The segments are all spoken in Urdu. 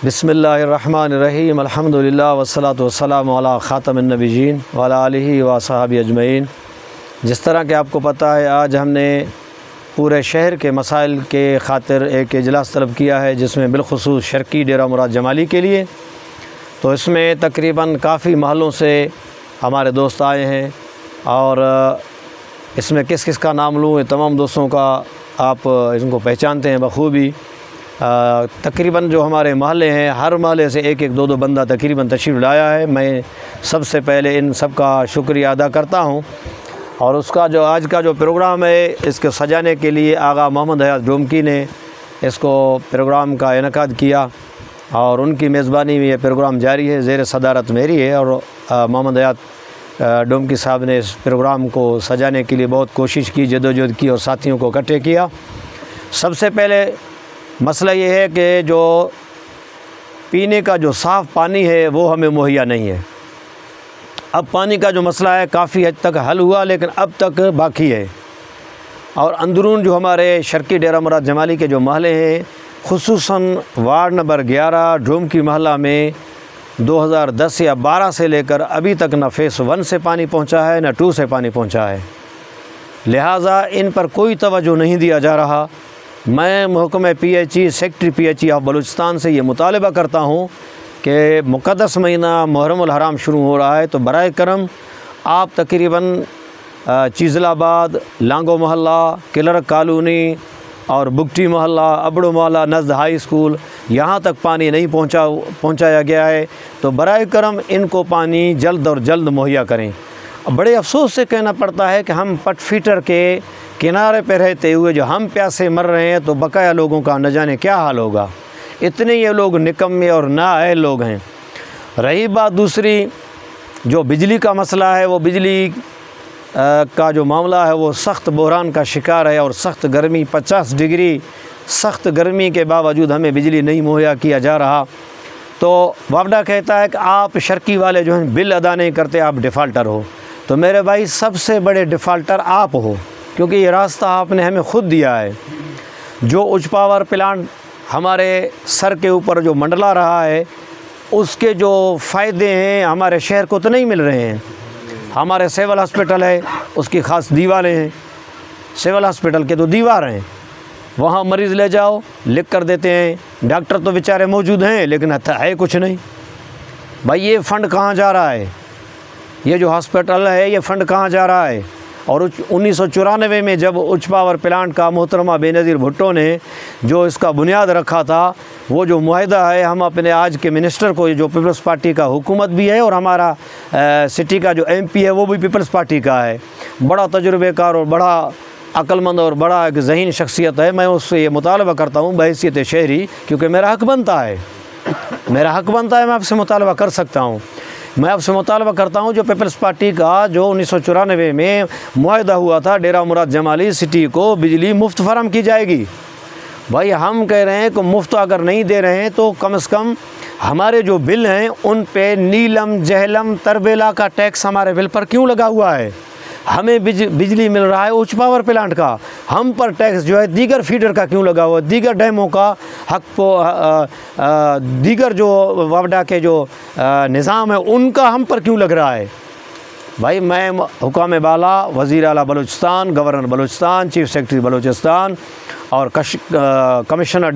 بسم اللہ الرحمن الرحیم الحمدللہ والصلاۃ والسلام علی خاتم النبیین وعلی آلہ وصحبہ اجمعین۔ جس طرح کہ آپ کو پتہ ہے، آج ہم نے پورے شہر کے مسائل کے خاطر ایک اجلاس طلب کیا ہے، جس میں بالخصوص شرقی ڈیرہ مراد جمالی کے لیے۔ تو اس میں تقریباً کافی محلوں سے ہمارے دوست آئے ہیں، اور اس میں کس کس کا نام لوں، تمام دوستوں کا آپ ان کو پہچانتے ہیں بخوبی۔ تقریباً جو ہمارے محلے ہیں، ہر محلے سے ایک دو بندہ تقریباً تشریف لایا ہے۔ میں سب سے پہلے ان سب کا شکریہ ادا کرتا ہوں۔ اور اس کا جو آج کا جو پروگرام ہے، اس کو سجانے کے لیے آغا محمد حیات ڈومکی نے اس کو پروگرام کا انعقاد کیا، اور ان کی میزبانی میں یہ پروگرام جاری ہے، زیر صدارت میری ہے۔ اور محمد حیات ڈومکی صاحب نے اس پروگرام کو سجانے کے لیے بہت کوشش کی، جدوجہد کی، اور ساتھیوں کو اکٹھے کیا۔ سب سے پہلے مسئلہ یہ ہے کہ جو پینے کا جو صاف پانی ہے وہ ہمیں مہیا نہیں ہے۔ اب پانی کا جو مسئلہ ہے کافی حد تک حل ہوا، لیکن اب تک باقی ہے۔ اور اندرون جو ہمارے شرقی ڈیرہ مراد جمالی کے جو محلے ہیں، خصوصاً وارڈ نمبر 11 ڈومکی محلہ میں 2010 یا 12 سے لے کر ابھی تک نہ فیس 1 سے پانی پہنچا ہے، نہ 2 سے پانی پہنچا ہے۔ لہٰذا ان پر کوئی توجہ نہیں دیا جا رہا۔ میں محکمہ P H E secretary P H E of Balochistan سے یہ مطالبہ کرتا ہوں کہ مقدس مہینہ محرم الحرام شروع ہو رہا ہے، تو برائے کرم آپ تقریباً چیزل آباد، لانگو محلہ، کلرک کالونی اور بگٹی محلہ، ابڑو محلہ نزد ہائی اسکول، یہاں تک پانی نہیں پہنچایا گیا ہے، تو برائے کرم ان کو پانی جلد اور جلد مہیا کریں۔ بڑے افسوس سے کہنا پڑتا ہے کہ ہم پٹ فیٹر کے کنارے پہ رہتے ہوئے جو ہم پیاسے مر رہے ہیں، تو بقایا لوگوں کا نہ جانے کیا حال ہوگا۔ اتنے یہ لوگ نکمے اور نااہل لوگ ہیں۔ رہی بات دوسری، جو بجلی کا مسئلہ ہے، وہ بجلی کا جو معاملہ ہے وہ سخت بحران کا شکار ہے، اور سخت گرمی 50 ڈگری سخت گرمی کے باوجود ہمیں بجلی نہیں مہیا کیا جا رہا۔ تو وابڈا کہتا ہے کہ آپ شرقی والے جو ہیں بل ادا نہیں کرتے، آپ ڈیفالٹر ہو۔ تو میرے بھائی، سب سے بڑے ڈیفالٹر آپ ہو، کیونکہ یہ راستہ آپ نے ہمیں خود دیا ہے۔ جو اچ پاور پلانٹ ہمارے سر کے اوپر جو منڈلا رہا ہے، اس کے جو فائدے ہیں ہمارے شہر کو تو نہیں مل رہے ہیں۔ ہمارے سول ہاسپٹل ہے، اس کی خاص دیواریں ہیں، سول ہاسپٹل کے تو دیوار ہیں، وہاں مریض لے جاؤ لکھ کر دیتے ہیں، ڈاکٹر تو بیچارے موجود ہیں لیکن ہے کچھ نہیں۔ بھائی، یہ فنڈ کہاں جا رہا ہے؟ یہ جو ہاسپٹل ہے، یہ فنڈ کہاں جا رہا ہے؟ اور 1994 میں جب اچ پاور پلانٹ کا محترمہ بے نظیر بھٹو نے جو اس کا بنیاد رکھا تھا، وہ جو معاہدہ ہے، ہم اپنے آج کے منسٹر کو، جو پیپلز پارٹی کا حکومت بھی ہے، اور ہمارا سٹی کا جو ایم پی ہے وہ بھی پیپلز پارٹی کا ہے، بڑا تجربے کار اور بڑا عقل مند اور بڑا ایک ذہین شخصیت ہے۔ میں اس سے یہ مطالبہ کرتا ہوں بحیثیت شہری، کیونکہ میرا حق بنتا ہے، میں آپ سے مطالبہ کر سکتا ہوں۔ میں آپ سے مطالبہ کرتا ہوں، جو پیپلز پارٹی کا جو 1994 میں معاہدہ ہوا تھا، ڈیرہ مراد جمالی سٹی کو بجلی مفت فراہم کی جائے گی۔ بھائی، ہم کہہ رہے ہیں کہ مفت اگر نہیں دے رہے ہیں، تو کم از کم ہمارے جو بل ہیں ان پہ نیلم، جہلم، تربیلا کا ٹیکس ہمارے بل پر کیوں لگا ہوا ہے؟ ہمیں بجلی مل رہا ہے اچ پاور پلانٹ کا، ہم پر ٹیکس جو ہے دیگر فیڈر کا کیوں لگا ہوا ہے؟ دیگر ڈیموں کا حق دیگر جو وابڈا کے جو نظام ہے ان کا ہم پر کیوں لگ رہا ہے؟ بھائی، میں حکام بالا، وزیر اعلیٰ Balochistan, governor Balochistan, chief secretary Balochistan, اور کمشنر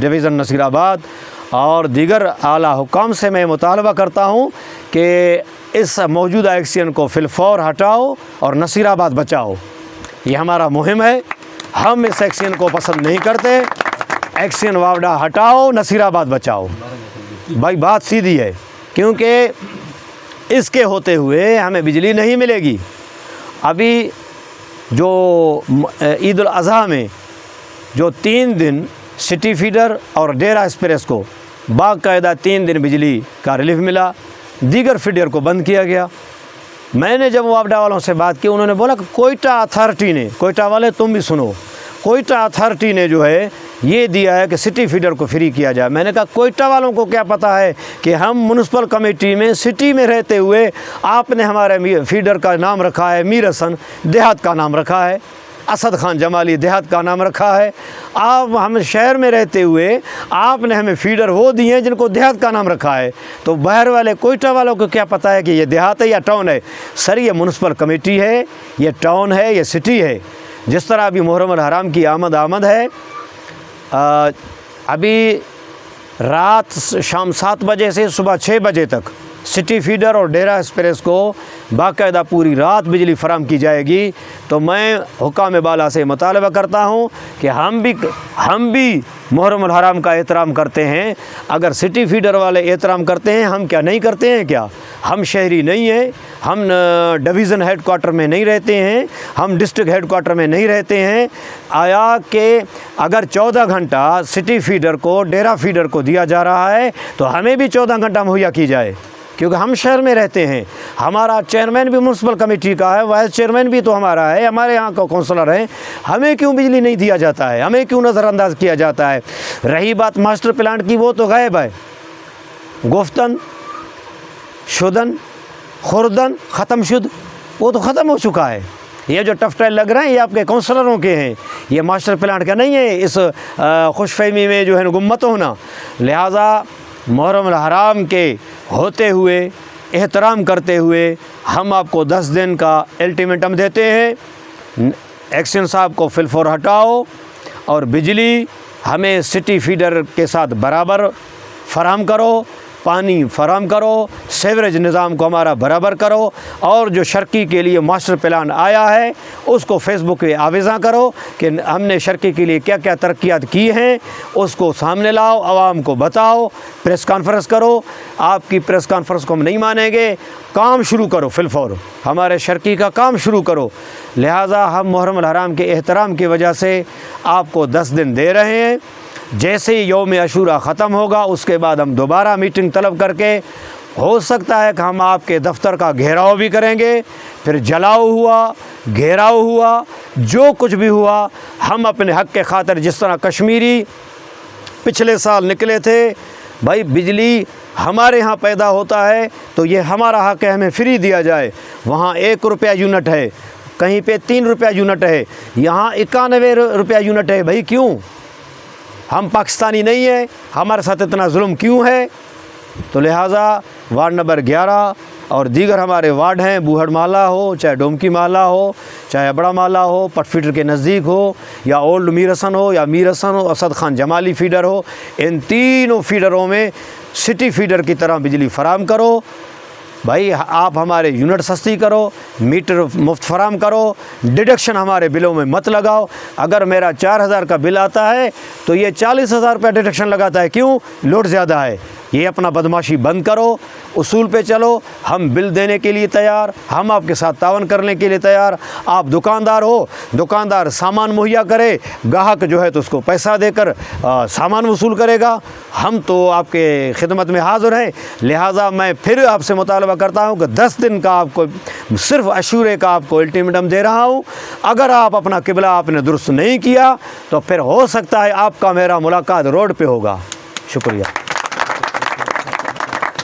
ڈویژن نصیر آباد اور دیگر اعلیٰ حکام سے میں مطالبہ کرتا ہوں کہ اس موجودہ ایکسین کو فی الفور ہٹاؤ اور نصیر آباد بچاؤ۔ یہ ہمارا مہم ہے، ہم اس ایکسین کو پسند نہیں کرتے۔ ایکسین وابڈا ہٹاؤ، نصیر آباد بچاؤ۔ بھائی، بات سیدھی ہے، کیونکہ اس کے ہوتے ہوئے ہمیں بجلی نہیں ملے گی۔ ابھی جو عید الاضحیٰ میں جو 3 دن سٹی فیڈر اور ڈیرہ ایکسپریس کو باقاعدہ 3 دن بجلی کا ریلیف ملا، دیگر فیڈر کو بند کیا گیا۔ میں نے جب وابڈا والوں سے بات کی، انہوں نے بولا کہ کوئٹہ اتھارٹی نے، کوئٹہ والے تم بھی سنو، کوئٹہ اتھارٹی نے جو ہے یہ دیا ہے کہ سٹی فیڈر کو فری کیا جائے۔ میں نے کہا کوئٹہ والوں کو کیا پتہ ہے کہ ہم میونسپل کمیٹی میں سٹی میں رہتے ہوئے آپ نے ہمارے فیڈر کا نام رکھا ہے میر حسن، دیہات کا نام رکھا ہے۔ اسد خان جمالی دیہات کا نام رکھا ہے۔ آپ ہم شہر میں رہتے ہوئے آپ نے ہمیں فیڈر وہ دیے ہیں جن کو دیہات کا نام رکھا ہے، تو باہر والے کوئٹہ والوں کو کیا پتہ ہے کہ یہ دیہات ہے یا ٹاؤن ہے؟ سر یہ میونسپل کمیٹی ہے، یہ ٹاؤن ہے، یہ سٹی ہے۔ جس طرح ابھی محرم الحرام کی آمد ہے، ابھی رات شام 7 بجے سے صبح 6 بجے تک سٹی فیڈر اور ڈیرہ ایکسپریس کو باقاعدہ پوری رات بجلی فراہم کی جائے گی۔ تو میں حکام بالا سے مطالبہ کرتا ہوں کہ ہم بھی محرم الحرام کا احترام کرتے ہیں۔ اگر سٹی فیڈر والے احترام کرتے ہیں، ہم کیا نہیں کرتے ہیں کیا؟ ہم شہری نہیں ہیں، ہم ڈویژن ہیڈ کوارٹر میں نہیں رہتے ہیں، ہم ڈسٹرکٹ ہیڈ کوارٹر میں نہیں رہتے ہیں۔ آیا کہ اگر 14 گھنٹہ سٹی فیڈر کو ڈیرہ فیڈر کو دیا جا رہا ہے تو ہمیں بھی 14 گھنٹہ مہیا کی جائے، کیونکہ ہم شہر میں رہتے ہیں۔ ہمارا چیئرمین بھی میونسپل کمیٹی کا ہے، وائس چیئرمین بھی تو ہمارا ہے، ہمارے یہاں کا کونسلر ہے، ہمیں کیوں بجلی نہیں دیا جاتا ہے؟ ہمیں کیوں نظر انداز کیا جاتا ہے؟ رہی بات ماسٹر پلان کی، وہ تو غائب ہے۔ گفتن، شدن، خوردن، ختم شد، وہ تو ختم ہو چکا ہے۔ یہ جو ٹف ٹائل لگ رہے ہیں یہ آپ کے کونسلروں کے ہیں، یہ ماسٹر پلان کا نہیں ہے۔ اس خوش فہمی میں جو ہے گمت ہونا، لہٰذا محرم الحرام کے ہوتے ہوئے احترام کرتے ہوئے ہم آپ کو 10 دن کا الٹیمیٹم دیتے ہیں۔ ایکشن صاحب کو فی الفور ہٹاؤ اور بجلی ہمیں سٹی فیڈر کے ساتھ برابر فراہم کرو، پانی فراہم کرو، سیوریج نظام کو ہمارا برابر کرو، اور جو شرقی کے لیے ماسٹر پلان آیا ہے اس کو فیس بک پہ آویزاں کرو کہ ہم نے شرقی کے لیے کیا کیا ترقیات کی ہیں، اس کو سامنے لاؤ، عوام کو بتاؤ، پریس کانفرنس کرو۔ آپ کی پریس کانفرنس کو ہم نہیں مانیں گے، کام شروع کرو فی الفور، ہمارے شرقی کا کام شروع کرو۔ لہٰذا ہم محرم الحرام کے احترام کی وجہ سے آپ کو 10 دن دے رہے ہیں۔ جیسے ہی یوم عاشوراء ختم ہوگا اس کے بعد ہم دوبارہ میٹنگ طلب کر کے، ہو سکتا ہے کہ ہم آپ کے دفتر کا گھیراؤ بھی کریں گے، پھر جلاؤ ہوا، گھیراؤ ہوا، جو کچھ بھی ہوا، ہم اپنے حق کے خاطر، جس طرح کشمیری پچھلے سال نکلے تھے، بھائی بجلی ہمارے ہاں پیدا ہوتا ہے تو یہ ہمارا حق ہے، ہمیں فری دیا جائے۔ وہاں 1 روپیہ یونٹ ہے، کہیں پہ 3 روپیہ یونٹ ہے، یہاں 91 روپیہ یونٹ ہے۔ بھائی کیوں؟ ہم پاکستانی نہیں ہیں؟ ہمارے ساتھ اتنا ظلم کیوں ہے؟ تو لہٰذا وارڈ نمبر 11 اور دیگر ہمارے وارڈ ہیں، بوہڑ محلہ ہو، چاہے ڈومکی محلہ ہو، چاہے بڑا محلہ ہو، پٹ فیڈر کے نزدیک ہو، یا اولڈ میرسن ہو، یا میرسن ہو، اسد خان جمالی فیڈر ہو، ان تینوں فیڈروں میں سٹی فیڈر کی طرح بجلی فراہم کرو۔ بھائی آپ ہمارے یونٹ سستی کرو، میٹر مفت فراہم کرو، ڈیڈکشن ہمارے بلوں میں مت لگاؤ۔ اگر میرا 4000 کا بل آتا ہے تو یہ 40,000 روپے ڈیڈکشن لگاتا ہے، کیوں؟ لوڈ زیادہ ہے۔ یہ اپنا بدماشی بند کرو، اصول پہ چلو۔ ہم بل دینے کے لیے تیار، ہم آپ کے ساتھ تعاون کرنے کے لیے تیار۔ آپ دکاندار ہو، دکاندار سامان مہیا کرے، گاہک جو ہے تو اس کو پیسہ دے کر سامان وصول کرے گا۔ ہم تو آپ کے خدمت میں حاضر ہیں۔ لہٰذا میں پھر آپ سے مطالبہ کرتا ہوں کہ 10 دن کا آپ کو صرف عاشورے کا آپ کو الٹیمیٹم دے رہا ہوں۔ اگر آپ اپنا قبلہ آپ نے درست نہیں کیا تو پھر ہو سکتا ہے آپ کا میرا ملاقات روڈ پہ ہوگا۔ شکریہ۔